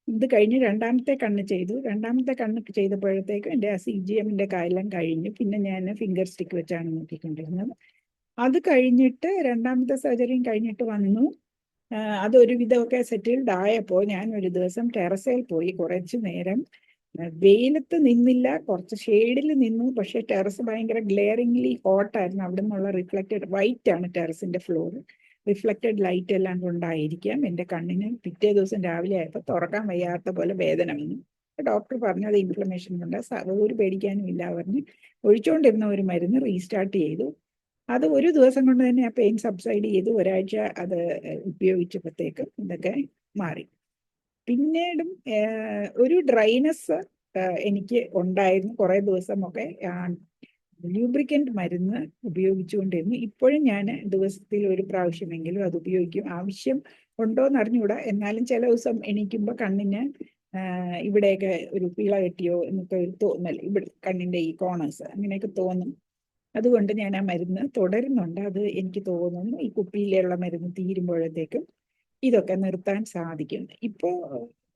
ഇത് കഴിഞ്ഞ് രണ്ടാമത്തെ കണ്ണ് ചെയ്തു. രണ്ടാമത്തെ കണ്ണ് ചെയ്തപ്പോഴത്തേക്കും എൻ്റെ CGM-ന്റെ കാലം കഴിഞ്ഞു. പിന്നെ ഞാൻ ഫിംഗർ സ്റ്റിക്ക് വെച്ചാണ് നോക്കിക്കൊണ്ടിരുന്നത്. അത് കഴിഞ്ഞിട്ട് രണ്ടാമത്തെ സർജറിയും കഴിഞ്ഞിട്ട് വന്നു. അതൊരു വിധമൊക്കെ സെറ്റിൽഡ് ആയപ്പോൾ ഞാൻ ഒരു ദിവസം ടെറസിൽ പോയി കുറച്ചു നേരം. വെയിലത്ത് നിന്നില്ല, കുറച്ച് ഷെയ്ഡിൽ നിന്നു. പക്ഷെ ടെറസ് ഭയങ്കര ഗ്ലെയറിംഗ്ലി ഹോട്ടായിരുന്നു. അവിടെ നിന്നുള്ള റിഫ്ലക്റ്റഡ് വൈറ്റ് ആണ് ടെറസിന്റെ ഫ്ലോർ. റിഫ്ലക്റ്റഡ് ലൈറ്റ് എല്ലാം കൊണ്ടായിരിക്കാം എൻ്റെ കണ്ണിന് പിറ്റേ ദിവസം രാവിലെ ആയപ്പോൾ തുറക്കാൻ വയ്യാത്ത പോലെ വേദന വന്നു. ഡോക്ടർ പറഞ്ഞത് ഇൻഫ്ലമേഷൻ കൊണ്ട്, ഒരു പേടിക്കാനും ഇല്ല പറഞ്ഞ് ഒഴിച്ചുകൊണ്ടിരുന്ന ഒരു മരുന്ന് റീസ്റ്റാർട്ട് ചെയ്തു. അത് ഒരു ദിവസം കൊണ്ട് തന്നെ ആ പെയിൻ സബ്സൈഡ് ചെയ്തു. ഒരാഴ്ച അത് ഉപയോഗിച്ചപ്പോഴത്തേക്കും ഇതൊക്കെ മാറി. പിന്നീടും ഒരു ഡ്രൈനെസ് എനിക്ക് ഉണ്ടായിരുന്നു. കുറേ ദിവസമൊക്കെ ലൂബ്രിക്കൻ്റ് മരുന്ന് ഉപയോഗിച്ചുകൊണ്ടിരുന്നു. ഇപ്പോഴും ഞാൻ ദിവസത്തിൽ ഒരു പ്രാവശ്യമെങ്കിലും അത് ഉപയോഗിക്കും. ആവശ്യം ഉണ്ടോയെന്ന് അറിഞ്ഞുകൂടാ, എന്നാലും ചില ദിവസം എണീക്കുമ്പോൾ കണ്ണിന് ഇവിടെയൊക്കെ ഒരു പിള കെട്ടിയോ എന്നൊക്കെ ഒരു തോന്നൽ, ഇവിടെ കണ്ണിൻ്റെ ഈ കോണേഴ്സ് അങ്ങനെയൊക്കെ തോന്നും. അതുകൊണ്ട് ഞാൻ ആ മരുന്ന് തുടരുന്നുണ്ട്. അത് എനിക്ക് തോന്നുന്നു ഈ കുപ്പിയിലുള്ള മരുന്ന് തീരുമ്പോഴത്തേക്കും ഇതൊക്കെ നിർത്താൻ സാധിക്കും. ഇപ്പോൾ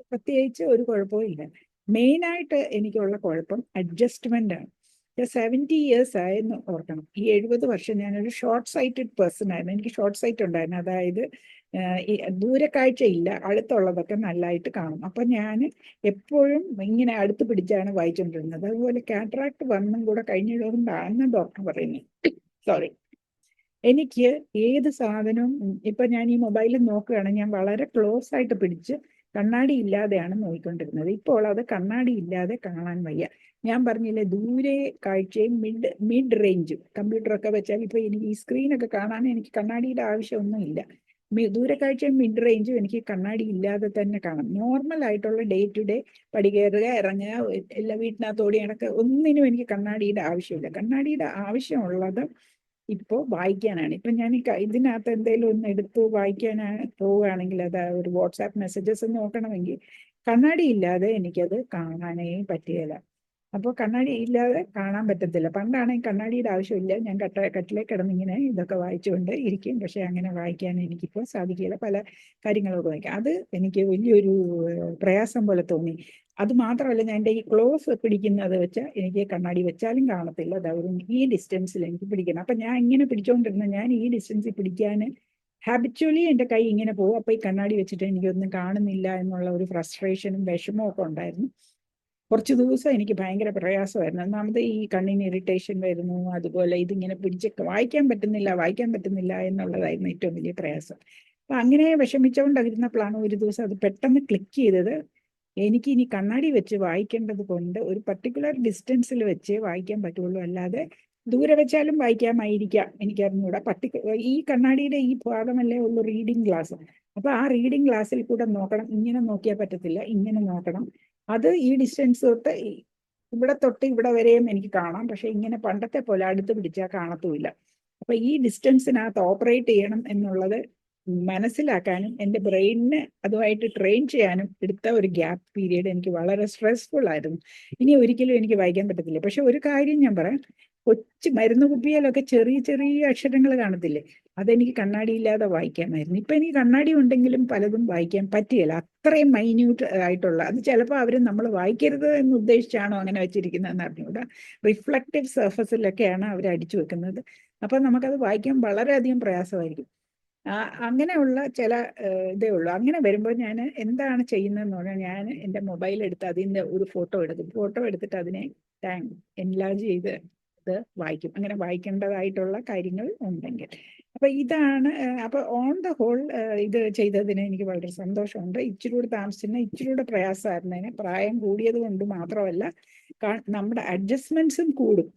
പ്രത്യേകിച്ച് ഒരു കുഴപ്പവും ഇല്ല. മെയിനായിട്ട് എനിക്കുള്ള കുഴപ്പം അഡ്ജസ്റ്റ്മെന്റ് ആണ്. 70 ഇയേഴ്സ് ആയെന്ന് ഓർക്കണം. ഈ 70 വർഷം ഞാനൊരു ഷോർട്ട് സൈറ്റഡ് പേഴ്സൺ ആയിരുന്നു. എനിക്ക് ഷോർട്ട് സൈറ്റ് ഉണ്ടായിരുന്നു. അതായത് ദൂരക്കാഴ്ചയില്ല, അടുത്തുള്ളതൊക്കെ നല്ലതായിട്ട് കാണും. അപ്പൊ ഞാൻ എപ്പോഴും ഇങ്ങനെ അടുത്ത് പിടിച്ചാണ് വായിച്ചുകൊണ്ടിരുന്നത്. അതുപോലെ കാറ്ററാക്ട് വന്നും കൂടെ കഴിഞ്ഞതുകൊണ്ടാണ് ഡോക്ടർ പറയുന്നത്, സോറി, എനിക്ക് ഏത് സാധനവും ഇപ്പൊ ഞാൻ ഈ മൊബൈലിൽ നോക്കുകയാണ്, ഞാൻ വളരെ ക്ലോസ് ആയിട്ട് പിടിച്ച് കണ്ണാടി ഇല്ലാതെയാണ് നോക്കിക്കൊണ്ടിരുന്നത്. ഇപ്പോൾ അത് കണ്ണാടി ഇല്ലാതെ കാണാൻ വയ്യ. ഞാൻ പറഞ്ഞില്ലേ, ദൂരെ കാഴ്ചയും മിഡ് റേഞ്ചും കമ്പ്യൂട്ടറൊക്കെ വെച്ചാൽ ഇപ്പൊ എനിക്ക് ഈ സ്ക്രീനൊക്കെ കാണാൻ എനിക്ക് കണ്ണാടിയുടെ ആവശ്യമൊന്നുമില്ല. ദൂരക്കാഴ്ചയും മിഡ് റേഞ്ചും എനിക്ക് കണ്ണാടി ഇല്ലാതെ തന്നെ കാണാം. നോർമൽ ആയിട്ടുള്ള ഡേ ടു ഡേ പടി കയറുക, ഇറങ്ങുക, എല്ലാ വീട്ടിനകത്തോടി കണക്ക് ഒന്നിനും എനിക്ക് കണ്ണാടിയുടെ ആവശ്യമില്ല. കണ്ണാടിയുടെ ആവശ്യമുള്ളത് ഇപ്പോൾ വായിക്കാനാണ്. ഇപ്പൊ ഞാൻ ഇതിനകത്ത് എന്തെങ്കിലും ഒന്ന് എടുത്തു വായിക്കാനാണ് പോവുകയാണെങ്കിൽ, അത് ഒരു വാട്സാപ്പ് മെസ്സേജസ് നോക്കണമെങ്കിൽ കണ്ണാടി ഇല്ലാതെ എനിക്കത് കാണാനേ പറ്റുകയില്ല. അപ്പോൾ കണ്ണാടി ഇല്ലാതെ കാണാൻ പറ്റത്തില്ല. പണ്ടാണെങ്കിൽ കണ്ണാടിയുടെ ആവശ്യമില്ല, ഞാൻ കട്ടിലേക്ക് കിടന്നിങ്ങനെ ഇതൊക്കെ വായിച്ചുകൊണ്ട് ഇരിക്കും. പക്ഷെ അങ്ങനെ വായിക്കാൻ എനിക്കിപ്പോൾ സാധിക്കില്ല. പല കാര്യങ്ങളൊക്കെ വായിക്കാം, അത് എനിക്ക് വലിയൊരു പ്രയാസം പോലെ തോന്നി. അത് മാത്രമല്ല, ഞാൻ എൻ്റെ ഈ ക്ലോസ് പിടിക്കുന്നത് വെച്ച് എനിക്ക് കണ്ണാടി വെച്ചാലും കാണത്തില്ല. അതായത് ഈ ഡിസ്റ്റൻസിൽ എനിക്ക് പിടിക്കണം. അപ്പൊ ഞാൻ ഇങ്ങനെ പിടിച്ചുകൊണ്ടിരുന്ന, ഞാൻ ഈ ഡിസ്റ്റൻസിൽ പിടിക്കാൻ ഹാബിച്വലി എൻ്റെ കൈ ഇങ്ങനെ പോകും. അപ്പൊ ഈ കണ്ണാടി വെച്ചിട്ട് എനിക്കൊന്നും കാണുന്നില്ല എന്നുള്ള ഒരു ഫ്രസ്ട്രേഷനും വിഷമവും ഒക്കെ ഉണ്ടായിരുന്നു. കുറച്ച് ദിവസം എനിക്ക് ഭയങ്കര പ്രയാസമായിരുന്നു. ഒന്നാമത് ഈ കണ്ണിന് ഇറിറ്റേഷൻ വരുന്നു, അതുപോലെ ഇതിങ്ങനെ പിടിച്ചൊക്കെ വായിക്കാൻ പറ്റുന്നില്ല എന്നുള്ളതായിരുന്നു ഏറ്റവും വലിയ പ്രയാസം. അപ്പൊ അങ്ങനെ വിഷമിച്ചുകൊണ്ടിരുന്നപ്പോഴാണ് ഒരു ദിവസം അത് പെട്ടെന്ന് ക്ലിക്ക് ചെയ്തത്. എനിക്ക് ഇനി കണ്ണാടി വെച്ച് വായിക്കേണ്ടത് കൊണ്ട് ഒരു പർട്ടിക്കുലർ ഡിസ്റ്റൻസിൽ വെച്ച് വായിക്കാൻ പറ്റുള്ളൂ, അല്ലാതെ ദൂരെ വെച്ചാലും വായിക്കാമായിരിക്കാം, എനിക്കറിഞ്ഞൂടാ. ഈ കണ്ണാടിയുടെ ഈ ഭാഗമല്ലേ ഉള്ളൂ റീഡിംഗ് ഗ്ലാസ്. അപ്പൊ ആ റീഡിംഗ് ഗ്ലാസ്സിൽ കൂടെ നോക്കണം. ഇങ്ങനെ നോക്കിയാൽ പറ്റത്തില്ല, ഇങ്ങനെ നോക്കണം. അത് ഈ ഡിസ്റ്റൻസ് തൊട്ട് ഇവിടെ തൊട്ട് ഇവിടെ വരെയും എനിക്ക് കാണാം. പക്ഷെ ഇങ്ങനെ പണ്ടത്തെ പോലെ അടുത്ത് പിടിച്ചാൽ കാണത്തുമില്ല. അപ്പൊ ഈ ഡിസ്റ്റൻസിനകത്ത് ഓപ്പറേറ്റ് ചെയ്യണം എന്നുള്ളത് മനസ്സിലാക്കാനും എൻ്റെ ബ്രെയിനിനെ അതുമായിട്ട് ട്രെയിൻ ചെയ്യാനും എടുത്ത ഒരു ഗ്യാപ്പ് പീരീഡ് എനിക്ക് വളരെ സ്ട്രെസ്ഫുൾ ആയിരുന്നു. ഇനി ഒരിക്കലും എനിക്ക് വായിക്കാൻ പറ്റത്തില്ല. പക്ഷെ ഒരു കാര്യം ഞാൻ പറയാം, കൊച്ചു മരുന്ന് കുപ്പിയിലൊക്കെ ചെറിയ ചെറിയ അക്ഷരങ്ങൾ കാണത്തില്ലേ, അതെനിക്ക് കണ്ണാടി ഇല്ലാതെ വായിക്കാമായിരുന്നു. ഇപ്പൊ എനിക്ക് കണ്ണാടി ഉണ്ടെങ്കിലും പലതും വായിക്കാൻ പറ്റുകയില്ല, അത്രയും മൈന്യൂട്ട് ആയിട്ടുള്ള. അത് ചിലപ്പോൾ അവർ നമ്മൾ വായിക്കരുത് എന്ന് ഉദ്ദേശിച്ചാണോ അങ്ങനെ വെച്ചിരിക്കുന്നതെന്ന് അറിഞ്ഞൂടാ. റിഫ്ലക്റ്റീവ് സർഫസിലൊക്കെയാണ് അവർ അടിച്ചു വെക്കുന്നത്. അപ്പൊ നമുക്കത് വായിക്കാൻ വളരെയധികം പ്രയാസമായിരിക്കും. അങ്ങനെയുള്ള ചില ഇതേ ഉള്ളൂ. അങ്ങനെ വരുമ്പോൾ ഞാൻ എന്താണ് ചെയ്യുന്നതെന്ന് പറഞ്ഞാൽ, ഞാൻ എൻ്റെ മൊബൈൽ എടുത്ത് അതിൻ്റെ ഒരു ഫോട്ടോ എടുക്കും. ഫോട്ടോ എടുത്തിട്ട് അതിനെ എൻലാർജ് ചെയ്ത് ഇത് വായിക്കും, അങ്ങനെ വായിക്കേണ്ടതായിട്ടുള്ള കാര്യങ്ങൾ ഉണ്ടെങ്കിൽ. അപ്പൊ ഇതാണ്. അപ്പൊ ഓൺ ദ ഹോൾ ഇത് ചെയ്തതിന് എനിക്ക് വളരെ സന്തോഷമുണ്ട്. ഇച്ചിരി കൂടെ താമസിച്ചിരുന്ന ഇച്ചിരി കൂടെ പ്രയാസമായിരുന്നതിന്, പ്രായം കൂടിയത് കൊണ്ട് മാത്രമല്ല, നമ്മുടെ അഡ്ജസ്റ്റ്മെന്റ്സും കൂടും.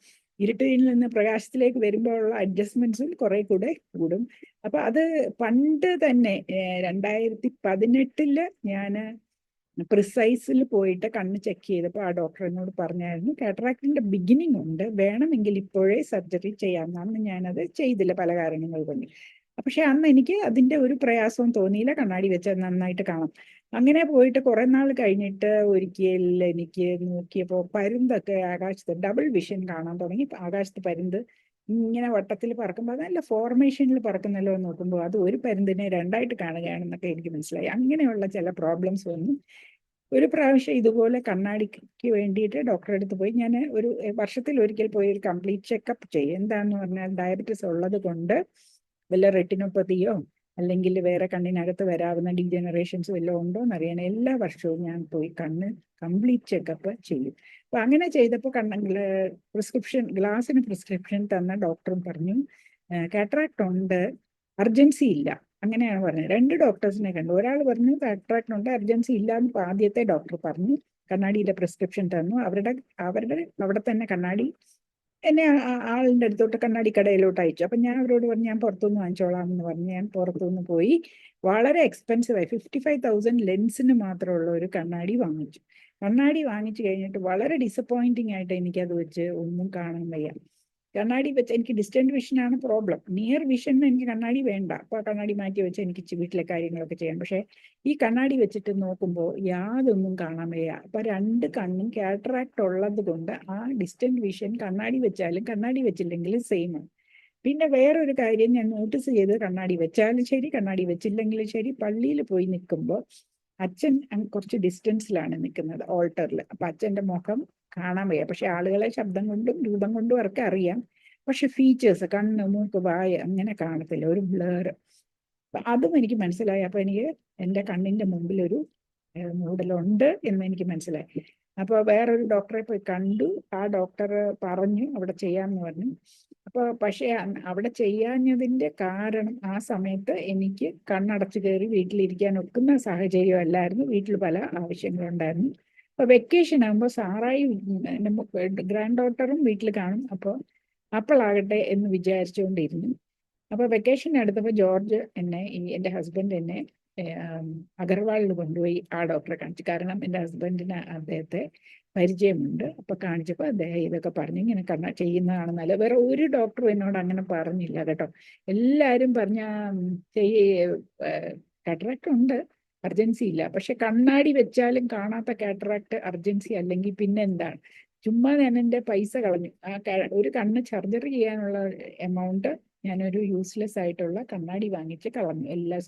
ഇരുട്ടിൽ നിന്ന് പ്രകാശത്തിലേക്ക് വരുമ്പോഴുള്ള അഡ്ജസ്റ്റ്മെന്റ്സും കുറെ കൂടെ കൂടും. അപ്പൊ അത് പണ്ട് തന്നെ 2018 ഞാൻ പ്രിസൈസിൽ പോയിട്ട് കണ്ണ് ചെക്ക് ചെയ്തപ്പോൾ ആ ഡോക്ടർ എന്നോട് പറഞ്ഞായിരുന്നു, കാറ്ററാക്ടിന്റെ ബിഗിനിങ് ഉണ്ട്, വേണമെങ്കിൽ ഇപ്പോഴേ സർജറി ചെയ്യാം. അന്ന് ഞാനത് ചെയ്തില്ല, പല കാരണങ്ങൾ കൊണ്ട്. പക്ഷെ അന്ന് എനിക്ക് അതിന്റെ ഒരു പ്രയാസവും തോന്നിയില്ല, കണ്ണാടി വെച്ച് നന്നായിട്ട് കാണാം. അങ്ങനെ പോയിട്ട് കുറെ നാൾ കഴിഞ്ഞിട്ട് ഒരിക്കൽ എനിക്ക് നോക്കിയപ്പോൾ പരുന്തൊക്കെ ആകാശത്ത് ഡബിൾ വിഷൻ കാണാൻ തുടങ്ങി. ആകാശത്ത് പരുന്ത് ഇങ്ങനെ വട്ടത്തിൽ പറക്കുമ്പോൾ അതല്ല ഫോർമേഷനിൽ പറക്കുന്നല്ലോ എന്ന് നോക്കുമ്പോൾ അത് ഒരു പരുന്തിനെ രണ്ടായിട്ട് കാണുകയാണെന്നൊക്കെ എനിക്ക് മനസ്സിലായി. അങ്ങനെയുള്ള ചില പ്രോബ്ലംസ് വന്നു. ഒരു പ്രാവശ്യം ഇതുപോലെ കണ്ണാടിക്ക് വേണ്ടിയിട്ട് ഡോക്ടറെ അടുത്ത് പോയി. ഞാൻ ഒരു വർഷത്തിൽ ഒരിക്കൽ പോയി ഒരു കംപ്ലീറ്റ് ചെക്കപ്പ് ചെയ്യും. എന്താന്ന് പറഞ്ഞാൽ, ഡയബറ്റിസ് ഉള്ളത് കൊണ്ട് വല്ല റെറ്റിനോപ്പതിയോ അല്ലെങ്കിൽ വേറെ കണ്ണിനകത്ത് വരാവുന്ന ഡീജനറേഷൻസ് വല്ലതും ഉണ്ടോ എന്നറിയാൻ എല്ലാ വർഷവും ഞാൻ പോയി കണ്ണ് കംപ്ലീറ്റ് ചെക്കപ്പ് ചെയ്യും. അപ്പൊ അങ്ങനെ ചെയ്തപ്പോൾ ഗ്ലാസിന് പ്രിസ്ക്രിപ്ഷൻ തന്ന ഡോക്ടറും പറഞ്ഞു, കാറ്ററാക്ട് ഉണ്ട്, അർജൻസി ഇല്ല. അങ്ങനെയാണ് പറഞ്ഞത്. 2 ഡോക്ടേഴ്സിനെ കണ്ടു. ഒരാൾ പറഞ്ഞു കാറ്ററാക്ട് ഉണ്ട്, അർജൻസി ഇല്ല എന്ന് ആദ്യത്തെ ഡോക്ടർ പറഞ്ഞു. കണ്ണാടിയുടെ പ്രിസ്ക്രിപ്ഷൻ തന്നു. അവരുടെ അവിടെ തന്നെ കണ്ണാടി എന്നെ ആളിൻ്റെ അടുത്തോട്ട് കണ്ണാടി കടയിലോട്ട് അയച്ചു. അപ്പൊ ഞാൻ അവരോട് പറഞ്ഞു, ഞാൻ പുറത്തുനിന്ന് വാങ്ങിച്ചോളാം എന്ന് പറഞ്ഞ് ഞാൻ പുറത്തുനിന്ന് പോയി വളരെ എക്സ്പെൻസീവായി 55,000 ലെൻസിന് മാത്രമുള്ള ഒരു കണ്ണാടി വാങ്ങിച്ചു. കണ്ണാടി വാങ്ങിച്ചു കഴിഞ്ഞിട്ട് വളരെ ഡിസപ്പോയിന്റിങ് ആയിട്ട് എനിക്കത് വെച്ച് ഒന്നും കാണാൻ വയ്യ. കണ്ണാടി വെച്ച് എനിക്ക് ഡിസ്റ്റന്റ് വിഷനാണ് പ്രോബ്ലം. നിയർ വിഷന് എനിക്ക് കണ്ണാടി വേണ്ട. അപ്പൊ കണ്ണാടി മാറ്റി വെച്ച് എനിക്ക് വീട്ടിലെ കാര്യങ്ങളൊക്കെ ചെയ്യാം. പക്ഷെ ഈ കണ്ണാടി വെച്ചിട്ട് നോക്കുമ്പോൾ യാതൊന്നും കാണാൻ വയ്യ. അപ്പൊ 2 കണ്ണും കാറ്ററാക്ട് ഉള്ളത് കൊണ്ട് ആ ഡിസ്റ്റന്റ് വിഷൻ കണ്ണാടി വെച്ചാലും കണ്ണാടി വെച്ചില്ലെങ്കിലും സെയിം ആണ്. പിന്നെ വേറൊരു കാര്യം ഞാൻ നോട്ടീസ് ചെയ്ത്, കണ്ണാടി വെച്ചാലും ശരി കണ്ണാടി വെച്ചില്ലെങ്കിലും ശരി, പള്ളിയിൽ പോയി നിൽക്കുമ്പോൾ അച്ഛൻ കുറച്ച് ഡിസ്റ്റൻസിലാണ് നിൽക്കുന്നത്, ഓൾട്ടറിൽ. അപ്പൊ അച്ഛൻ്റെ മുഖം കാണാൻ വയ്യ. പക്ഷെ ആളുകളെ ശബ്ദം കൊണ്ടും രൂപം കൊണ്ടും അവർക്ക് അറിയാം. പക്ഷെ ഫീച്ചേഴ്സ്, കണ്ണ്, മൂക്ക്, വായ അങ്ങനെ കാണത്തില്ല, ഒരു ബ്ലർ. അതും എനിക്ക് മനസ്സിലായി. അപ്പൊ എനിക്ക് എൻ്റെ കണ്ണിന്റെ മുമ്പിൽ ഒരു മൂടലുണ്ട് എന്ന് എനിക്ക് മനസ്സിലായി. അപ്പോൾ വേറൊരു ഡോക്ടറെ പോയി കണ്ടു. ആ ഡോക്ടർ പറഞ്ഞു അവിടെ ചെയ്യാമെന്ന് പറഞ്ഞു. അപ്പോൾ പക്ഷേ അവിടെ ചെയ്യാഞ്ഞതിൻ്റെ കാരണം ആ സമയത്ത് എനിക്ക് കണ്ണടച്ചു കയറി വീട്ടിലിരിക്കാൻ ഒക്കുന്ന സാഹചര്യം അല്ലായിരുന്നു. വീട്ടിൽ പല ആവശ്യങ്ങളുണ്ടായിരുന്നു. അപ്പോൾ വെക്കേഷൻ ആകുമ്പോൾ സാറായി ഗ്രാൻഡ് ഡോട്ടറും വീട്ടിൽ കാണും. അപ്പോഴാകട്ടെ എന്ന് വിചാരിച്ചുകൊണ്ടിരുന്നു. അപ്പോൾ വെക്കേഷൻ എടുത്തപ്പോൾ ജോർജ് എൻ്റെ ഹസ്ബൻഡ് എന്നെ അഗർവാളിൽ കൊണ്ടുപോയി ആ ഡോക്ടറെ കാണിച്ചു. കാരണം എൻ്റെ ഹസ്ബൻഡിന് അദ്ദേഹത്തെ പരിചയമുണ്ട്. അപ്പോൾ കാണിച്ചപ്പോൾ അദ്ദേഹം ഇതൊക്കെ പറഞ്ഞു, ഇങ്ങനെ ചെയ്യുന്നതാണെന്നല്ല. വേറെ ഒരു ഡോക്ടറും എന്നോട് അങ്ങനെ പറഞ്ഞില്ല കേട്ടോ. എല്ലാവരും പറഞ്ഞ കാറ്ററാക്ട് ഉണ്ട്, അർജൻസി ഇല്ല. പക്ഷെ കണ്ണാടി വെച്ചാലും കാണാത്ത കാറ്ററാക്ട് അർജൻസി അല്ലെങ്കിൽ പിന്നെ എന്താണ്? ചുമ്മാ ഞാൻ എൻ്റെ പൈസ കളഞ്ഞു. ഒരു കണ്ണ് സർജറി ചെയ്യാനുള്ള എമൗണ്ട് ഞാനൊരു യൂസ്ലെസ് ആയിട്ടുള്ള കണ്ണാടി വാങ്ങിച്ച് കളഞ്ഞു. എല്ലാ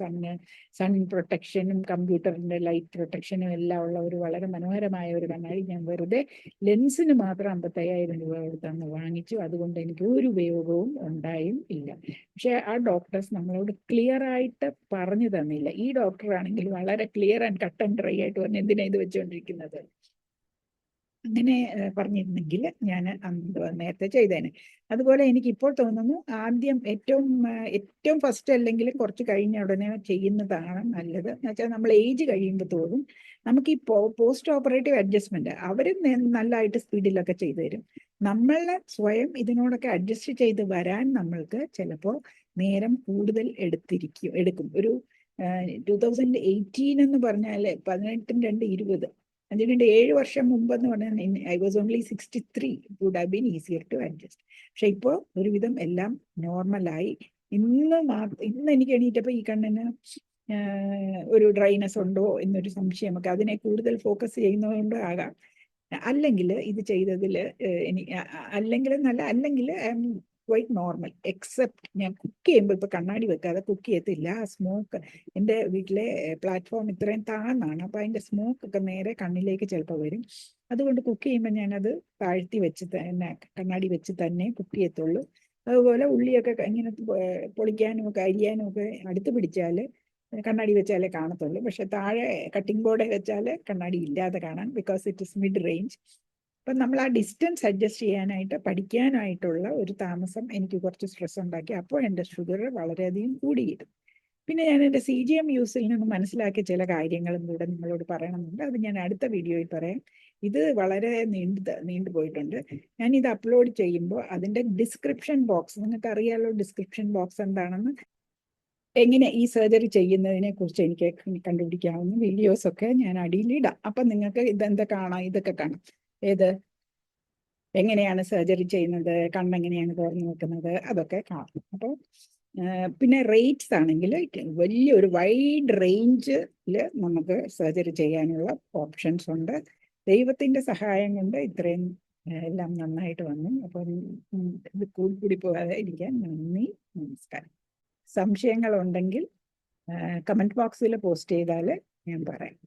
സൺ പ്രൊട്ടക്ഷനും കമ്പ്യൂട്ടറിൻ്റെ ലൈറ്റ് പ്രൊട്ടക്ഷനും എല്ലാം ഉള്ള ഒരു വളരെ മനോഹരമായ ഒരു കണ്ണാടി ഞാൻ വെറുതെ ലെൻസിന് മാത്രം 55,000 രൂപ കൊടുത്തന്ന് വാങ്ങിച്ചു. അതുകൊണ്ട് എനിക്ക് ഒരു ഉപയോഗവും ഉണ്ടായും ഇല്ല. പക്ഷെ ആ ഡോക്ടേഴ്സ് നമ്മളോട് ക്ലിയർ ആയിട്ട് പറഞ്ഞു തന്നില്ല. ഈ ഡോക്ടറാണെങ്കിൽ വളരെ clear and cut and dry ആയിട്ട് പറഞ്ഞു, എന്തിനാ ഇത് വെച്ചുകൊണ്ടിരിക്കുന്നത്. അങ്ങനെ പറഞ്ഞിരുന്നെങ്കിൽ ഞാൻ നേരത്തെ ചെയ്തേനെ. അതുപോലെ എനിക്ക് ഇപ്പോൾ തോന്നുന്നു ആദ്യം ഏറ്റവും ഫസ്റ്റ് അല്ലെങ്കിൽ കുറച്ച് കഴിഞ്ഞ ഉടനെ ചെയ്യുന്നതാണ് നല്ലത്. എന്ന് വെച്ചാൽ നമ്മൾ ഏജ് കഴിയുമ്പോൾ തോറും നമുക്ക് ഈ പോസ്റ്റ് ഓപ്പറേറ്റീവ് അഡ്ജസ്റ്റ്മെന്റ് അവർ നല്ലതായിട്ട് സ്പീഡിലൊക്കെ ചെയ്തു തരും. നമ്മൾ സ്വയം ഇതിനോടൊക്കെ അഡ്ജസ്റ്റ് ചെയ്ത് വരാൻ നമ്മൾക്ക് ചിലപ്പോൾ നേരം കൂടുതൽ എടുക്കും. ഒരു 2018 എന്ന് പറഞ്ഞാൽ 18-2-20 7 വർഷം മുമ്പെന്ന് പറഞ്ഞാൽ I was only 63. It would have been easier to adjust. പക്ഷെ ഇപ്പോൾ ഒരുവിധം എല്ലാം നോർമലായി. ഇന്ന് എനിക്ക് എണീറ്റപ്പോൾ ഈ കണ്ണിന് ഒരു ഡ്രൈനെസ് ഉണ്ടോ എന്നൊരു സംശയമൊക്കെ, അതിനെ കൂടുതൽ ഫോക്കസ് ചെയ്യുന്നതുകൊണ്ട് ആകാം. അല്ലെങ്കിൽ ഇത് ചെയ്തതിൽ അല്ലെങ്കിൽ I M quite normal. Except ഞാൻ കുക്ക് ചെയ്യുമ്പോൾ, ഇപ്പൊ കണ്ണാടി വെക്കാതെ കുക്ക് ചെയ്യത്തില്ല. സ്മോക്ക്, എൻ്റെ വീട്ടിലെ പ്ലാറ്റ്ഫോം ഇത്രയും താഴ്ന്നാണ്. അപ്പൊ അതിന്റെ സ്മോക്ക് ഒക്കെ നേരെ കണ്ണിലേക്ക് ചിലപ്പോൾ വരും. അതുകൊണ്ട് കുക്ക് ചെയ്യുമ്പോൾ ഞാനത് താഴ്ത്തി വെച്ച് തന്നെ, കണ്ണാടി വെച്ച് തന്നെ കുക്ക് ചെയ്യത്തുള്ളൂ. അതുപോലെ ഉള്ളിയൊക്കെ ഇങ്ങനെ പൊളിക്കാനും ഒക്കെ അരിയാനും ഒക്കെ അടുത്ത് പിടിച്ചാൽ കണ്ണാടി വെച്ചാലേ കാണത്തുള്ളൂ. പക്ഷെ താഴെ കട്ടിംഗ് ബോർഡ് വെച്ചാൽ കണ്ണാടി ഇല്ലാതെ കാണാൻ, because it is mid range. അപ്പം നമ്മൾ ആ ഡിസ്റ്റൻസ് അഡ്ജസ്റ്റ് ചെയ്യാനായിട്ട് പഠിക്കാനായിട്ടുള്ള ഒരു താമസം എനിക്ക് കുറച്ച് സ്ട്രെസ് ഉണ്ടാക്കി. അപ്പോൾ എൻ്റെ ഷുഗർ വളരെയധികം കൂടിയിരുന്നു. പിന്നെ ഞാൻ എൻ്റെ CGM യൂസിൽ നിന്ന് മനസ്സിലാക്കിയ ചില കാര്യങ്ങളും കൂടെ നിങ്ങളോട് പറയണമെന്നുണ്ട്. അത് ഞാൻ അടുത്ത വീഡിയോയിൽ പറയാം. ഇത് വളരെ നീണ്ടു പോയിട്ടുണ്ട്. ഞാൻ ഇത് അപ്ലോഡ് ചെയ്യുമ്പോൾ അതിൻ്റെ ഡിസ്ക്രിപ്ഷൻ ബോക്സ്, നിങ്ങൾക്ക് അറിയാലോ ഡിസ്ക്രിപ്ഷൻ ബോക്സ് എന്താണെന്ന്, എങ്ങനെ ഈ സർജറി ചെയ്യുന്നതിനെ കുറിച്ച് എനിക്ക് കണ്ടുപിടിക്കാവുന്ന വീഡിയോസൊക്കെ ഞാൻ അടിയിലിടാം. അപ്പം നിങ്ങൾക്ക് ഇതെന്താ കാണാം, ഇതൊക്കെ കാണാം. എങ്ങനെയാണ് സർജറി ചെയ്യുന്നത്, കണ്ണെങ്ങനെയാണ് തുറന്നു വെക്കുന്നത്, അതൊക്കെ കാണാം. അപ്പോൾ പിന്നെ റേറ്റ്സ് ആണെങ്കിൽ വലിയൊരു വൈഡ് റേഞ്ചിൽ നമുക്ക് സർജറി ചെയ്യാനുള്ള ഓപ്ഷൻസ് ഉണ്ട്. ദൈവത്തിൻ്റെ സഹായം കൊണ്ട് ഇത്രയും എല്ലാം നന്നായിട്ട് വന്നു. അപ്പം ഇത് കൂടി പോകാതെ ഇരിക്കാൻ നന്ദി, നമസ്കാരം. സംശയങ്ങളുണ്ടെങ്കിൽ കമൻറ്റ് ബോക്സിൽ പോസ്റ്റ് ചെയ്താൽ ഞാൻ പറയാം.